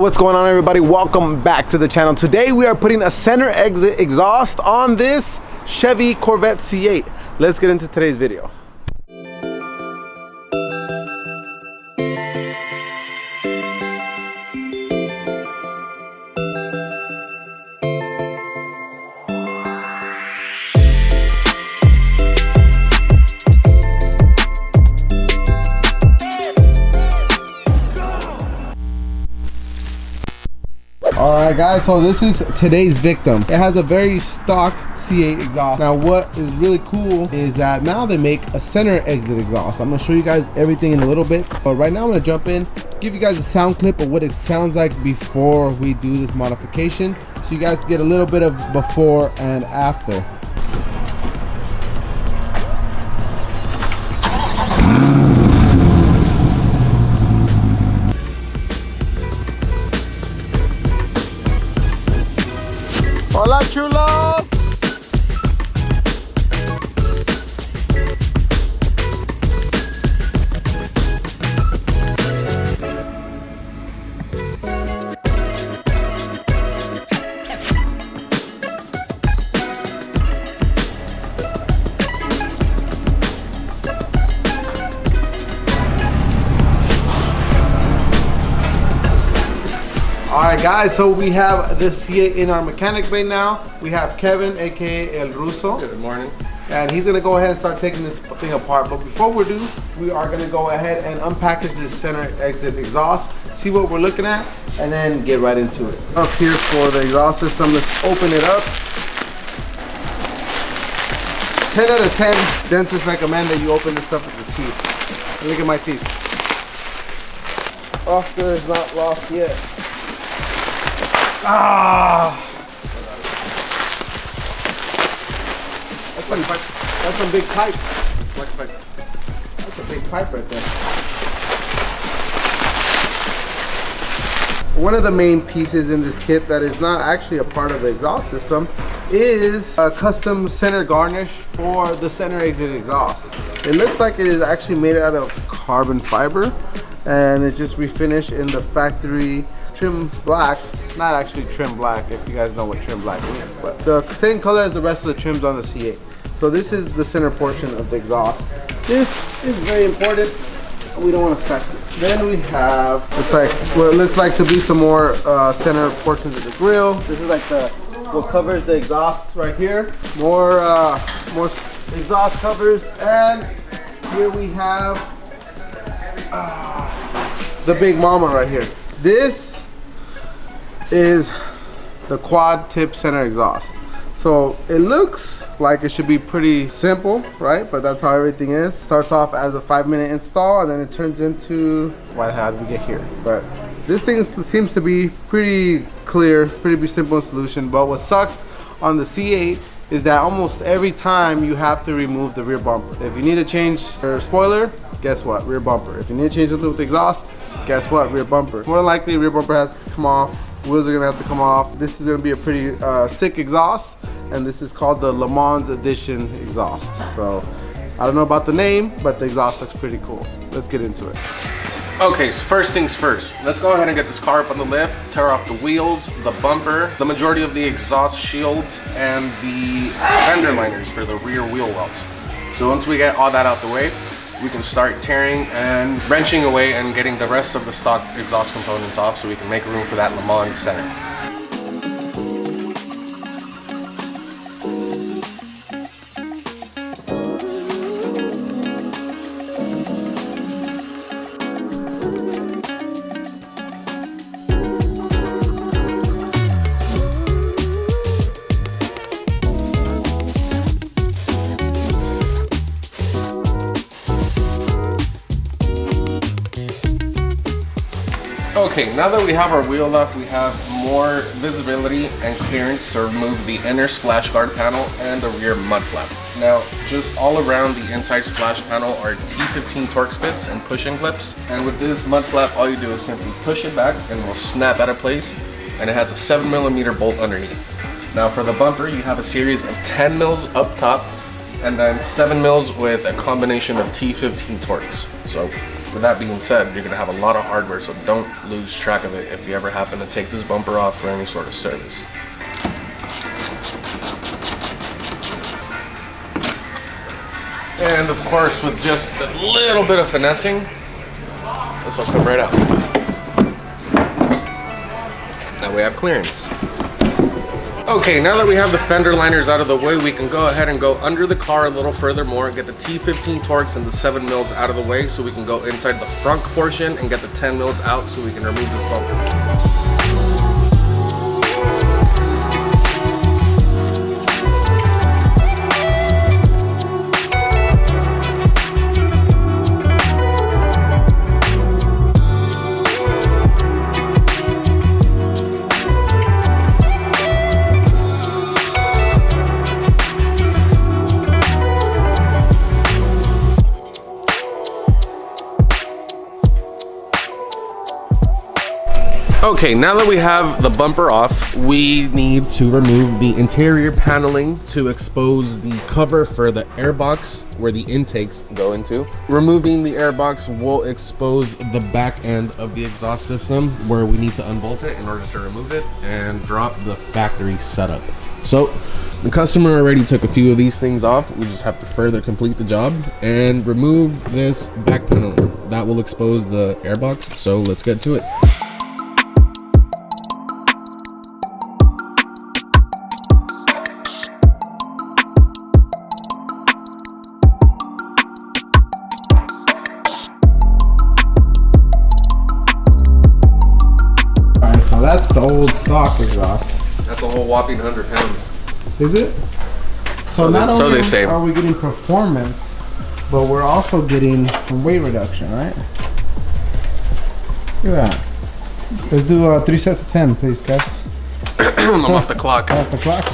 What's going on, everybody? Welcome back to the channel. Today we are putting a center exit exhaust on this Chevy Corvette C8. Let's get into today's video. Alright guys, so this is today's victim. It has a very stock C8 exhaust. Now what is really cool is that now they make a center exit exhaust. I'm going to show you guys everything in a little bit, but right now I'm going to jump in, give you guys a sound clip of what it sounds like before we do this modification, so you guys get a little bit of before and after. Hola, chulos! Alright guys, so we have this C8 in our mechanic bay now. We have Kevin, aka El Ruso. Good morning. And he's gonna go ahead and start taking this thing apart. But before we do, we are gonna go ahead and unpackage this center exit exhaust, see what we're looking at, and then get right into it. Up here for the exhaust system, let's open it up. 10 out of 10, dentists recommend that you open this stuff with your teeth. Look at my teeth. Oscar is not lost yet. Ah! That's some big pipe. Flex pipe. That's a big pipe right there. One of the main pieces in this kit that is not actually a part of the exhaust system is a custom center garnish for the center exit exhaust. It looks like it is actually made out of carbon fiber, and it's just refinished in the factory trim black. Not actually trim black, if you guys know what trim black means, but the same color as the rest of the trims on the C8. So this is the center portion of the exhaust. This is very important. We don't want to scratch this. Then we have, it's like what it looks like to be some more center portions of the grill. This is like what covers the exhaust right here. More exhaust covers, and here we have the big mama right here. This is the quad tip center exhaust. So it looks like it should be pretty simple, right? But that's how everything is. Starts off as a 5-minute install, and then it turns into, how did we get here? But this thing seems to be pretty clear, pretty simple in solution. But what sucks on the C8 is that almost every time you have to remove the rear bumper. If you need to change your spoiler, guess what? Rear bumper. If you need to change the with the exhaust, guess what? Rear bumper. More than likely, rear bumper has to come off. Wheels are gonna have to come off. This is gonna be a pretty sick exhaust, and this is called the Le Mans Edition exhaust. So I don't know about the name, but the exhaust looks pretty cool. Let's get into it. Okay, so first things first. Let's go ahead and get this car up on the lift, tear off the wheels, the bumper, the majority of the exhaust shields, and the fender liners for the rear wheel wells. So once we get all that out the way, we can start tearing and wrenching away and getting the rest of the stock exhaust components off so we can make room for that Le Mans center. Okay, now that we have our wheel up, we have more visibility and clearance to remove the inner splash guard panel and the rear mud flap. Now, just all around the inside splash panel are T15 Torx bits and pushing clips. And with this mud flap, all you do is simply push it back and it will snap out of place. And it has a 7mm bolt underneath. Now for the bumper, you have a series of 10 mils up top and then 7 mils with a combination of T15 Torx. So With that being said, you're gonna have a lot of hardware, so don't lose track of it if you ever happen to take this bumper off for any sort of service. And of course, with just a little bit of finessing, this will come right out. Now we have clearance. Okay, now that we have the fender liners out of the way, we can go ahead and go under the car a little further more and get the T15 Torx and the 7 mils out of the way, so we can go inside the front portion and get the 10 mils out so we can remove this bumper. Okay, now that we have the bumper off, we need to remove the interior paneling to expose the cover for the airbox where the intakes go into. Removing the airbox will expose the back end of the exhaust system where we need to unbolt it in order to remove it and drop the factory setup. So the customer already took a few of these things off. We just have to further complete the job and remove this back paneling. That will expose the airbox, so let's get to it. That's the old stock exhaust. That's a whole whopping 100 pounds. Is it? So not only they say. are we getting performance, but we're also getting weight reduction, right? Look at that. Let's do 3 sets of 10, please, guys. I'm off the clock. Off the clock.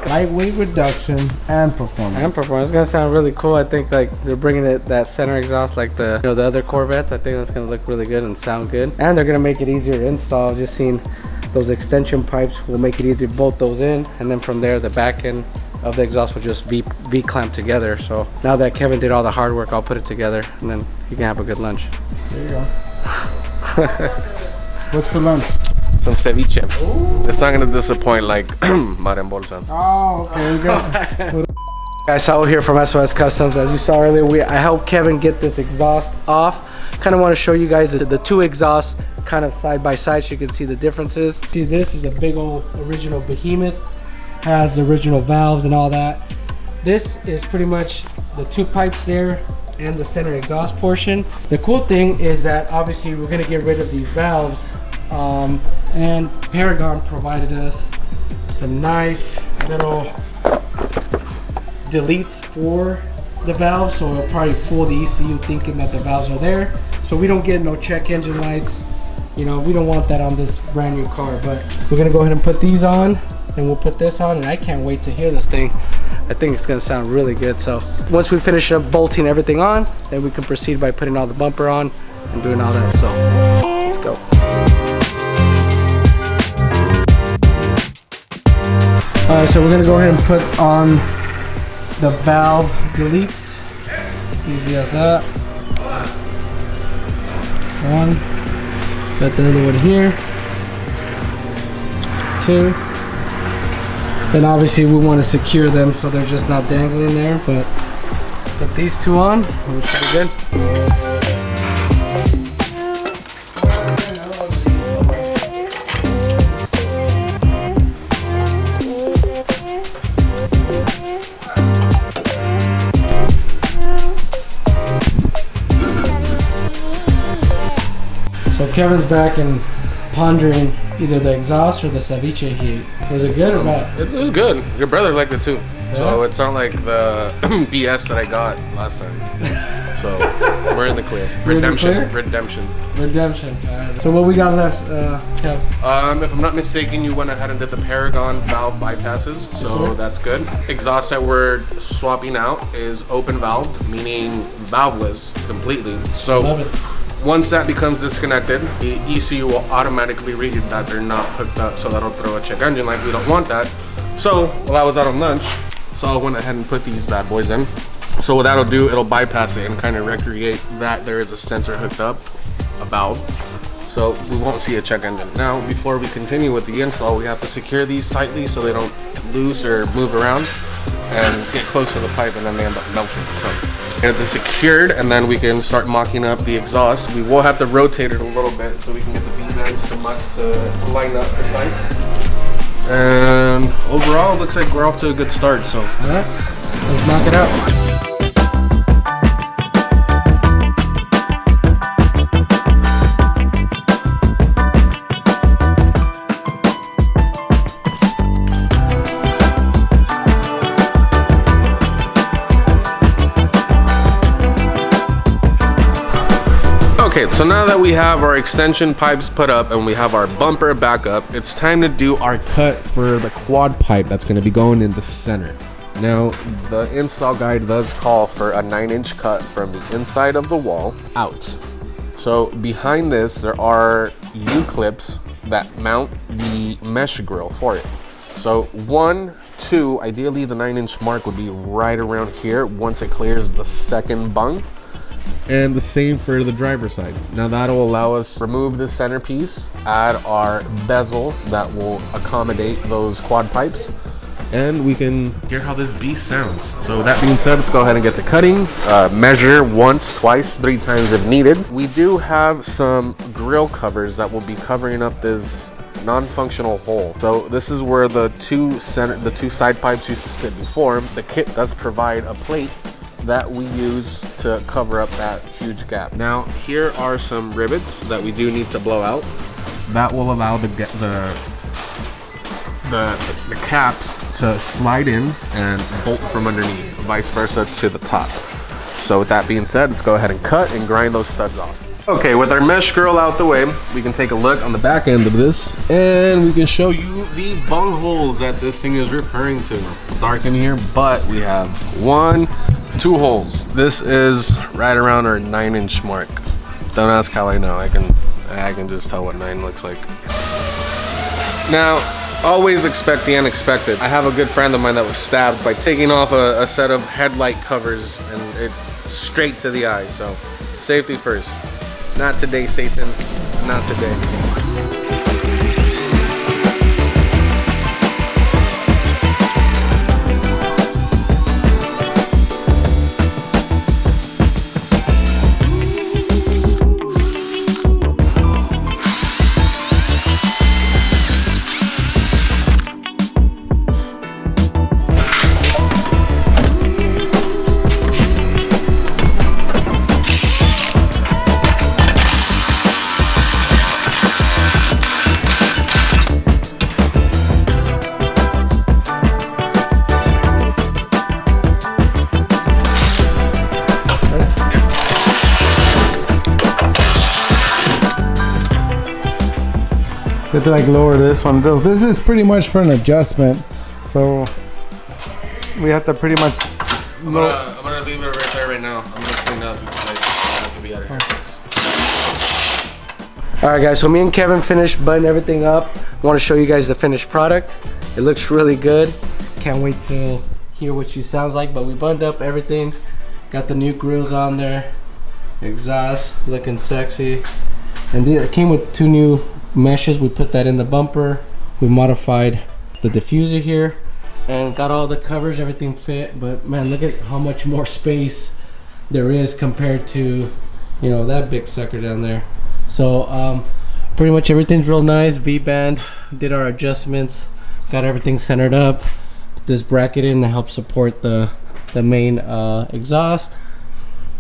Light weight reduction and performance. And performance. It's gonna sound really cool. I think like they're bringing it that center exhaust like the the other Corvettes. I think that's gonna look really good and sound good. And they're gonna make it easier to install. Just seeing those extension pipes will make it easier to bolt those in, and then from there the back end of the exhaust will just be clamped together. So now that Kevin did all the hard work, I'll put it together, and then you can have a good lunch. There you go. What's for lunch? Some ceviche. Ooh. It's not gonna disappoint like mar en bolsa. Oh, okay. We go. Guys, Saul here from SOS Customs. As you saw earlier, I helped Kevin get this exhaust off. Kind of want to show you guys the two exhausts kind of side by side so you can see the differences. See, this is a big old original behemoth. Has the original valves and all that. This is pretty much the two pipes there and the center exhaust portion. The cool thing is that obviously we're going to get rid of these valves. And Paragon provided us some nice little deletes for the valves, so it'll probably fool the ECU thinking that the valves are there, so we don't get no check engine lights. You know, we don't want that on this brand new car. But we're gonna go ahead and put these on, and we'll put this on, and I can't wait to hear this thing. I think it's gonna sound really good. So once we finish up bolting everything on, then we can proceed by putting all the bumper on and doing all that. So let's go. Alright, so we're gonna go ahead and put on the valve deletes. Easy as that. One. Got the other one here. Two. Then obviously we want to secure them so they're just not dangling there, but put these two on and we should be good. So Kevin's back and pondering either the exhaust or the ceviche he ate. Was it good or bad? It was good. Your brother liked it too. Yeah. So it's not like the BS that I got last time. So we're in the clear. Redemption. Redemption. Redemption. So what we got left, Kev? If I'm not mistaken, you went ahead and did the Paragon valve bypasses, so that's good. Exhaust that we're swapping out is open valve, meaning valveless completely. So love it. Once that becomes disconnected, the ECU will automatically read that they're not hooked up, so that'll throw a check engine light. We don't want that. So while I was out on lunch, so I went ahead and put these bad boys in. So what that'll do, it'll bypass it and kind of recreate that there is a sensor hooked up, a valve. So we won't see a check engine. Now, before we continue with the install, we have to secure these tightly so they don't loose or move around and get close to the pipe, and then they end up melting. So get this secured, and then we can start mocking up the exhaust. We will have to rotate it a little bit so we can get the V-bands to line up precise. And overall, it looks like we're off to a good start. So all right, let's knock it out. Okay, so now that we have our extension pipes put up and we have our bumper back up, it's time to do our cut for the quad pipe that's going to be going in the center. Now, the install guide does call for a 9-inch cut from the inside of the wall out. So behind this, there are U-clips that mount the mesh grill for it. So 1, 2, ideally the 9-inch mark would be right around here once it clears the second bung. And the same for the driver's side. Now that'll allow us to remove the centerpiece, add our bezel that will accommodate those quad pipes, and we can hear how this beast sounds. So that being said, let's go ahead and get to cutting. Measure once, twice, 3 times if needed. We do have some grill covers that will be covering up this non-functional hole. So this is where the two side pipes used to sit before. The kit does provide a plate that we use to cover up that huge gap. Now, here are some rivets that we do need to blow out. That will allow the caps to slide in and bolt from underneath, vice versa to the top. So with that being said, let's go ahead and cut and grind those studs off. Okay, with our mesh grill out the way, we can take a look on the back end of this, and we can show you the bung holes that this thing is referring to. Dark in here, but we have 1, 2 holes. This is right around our 9-inch mark. Don't ask how I know. I can just tell what 9 looks like. Now, always expect the unexpected. I have a good friend of mine that was stabbed by taking off a set of headlight covers, and it straight to the eye. So, safety first. Not today, Satan. Not today. We have to like lower this one. This is pretty much for an adjustment, so we have to pretty much. I'm gonna leave it right there right now. I'm gonna clean up because I can be out of here. All right, guys. So me and Kevin finished buttoning everything up. I want to show you guys the finished product. It looks really good. Can't wait to hear what she sounds like. But we buttoned up everything. Got the new grills on there. Exhaust looking sexy. And it came with 2 new meshes. We put that in the bumper. We modified the diffuser here and got all the covers, everything fit. But man, look at how much more space there is compared to, you know, that big sucker down there. So pretty much everything's real nice. V-band, did our adjustments, got everything centered up. Put this bracket in to help support the main exhaust.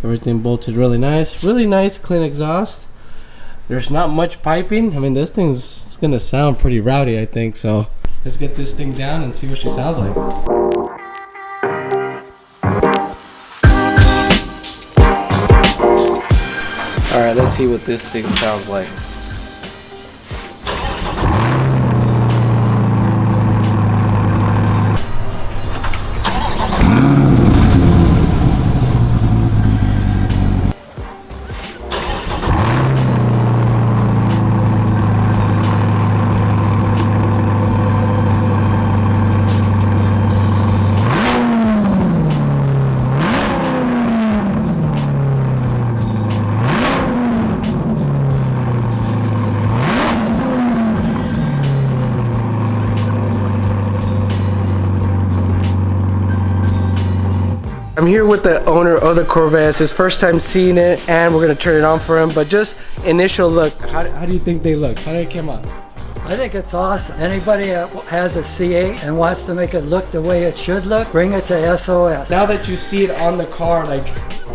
Everything bolted really nice, clean exhaust. There's not much piping. I mean, this thing's gonna sound pretty rowdy, I think. So let's get this thing down and see what she sounds like. All right, let's see what this thing sounds like. I'm here with the owner of the Corvette. It's his first time seeing it, and we're gonna turn it on for him. But just initial look, how do you think they look? How do they come out? I think it's awesome. Anybody that has a C8 and wants to make it look the way it should look, bring it to SOS. Now that you see it on the car, like,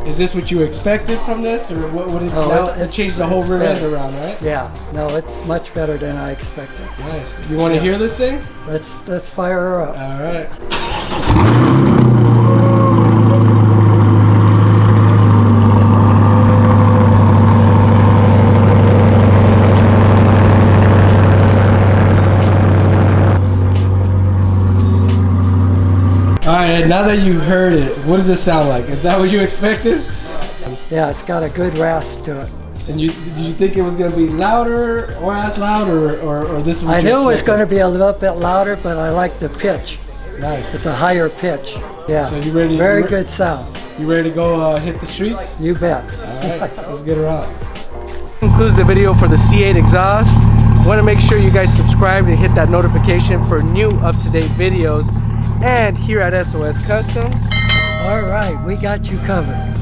is this what you expected from this, or what is now it changed the whole rear end around, right? Yeah, no, it's much better than I expected. Nice. You want to hear this thing? Let's fire her up. All right. All right, now that you heard it, what does this sound like? Is that what you expected? Yeah, it's got a good rasp to it. And did you think it was going to be louder or as loud, or this is what I you knew it was expected? going to be a little bit louder, but I like the pitch. Nice. It's a higher pitch. Yeah. So you ready? Very good sound. You ready to go hit the streets? You bet. All right, let's get her out. Concludes the video for the C8 exhaust. Want to make sure you guys subscribe and hit that notification for new up-to-date videos. And here at SOS Customs, All right, we got you covered.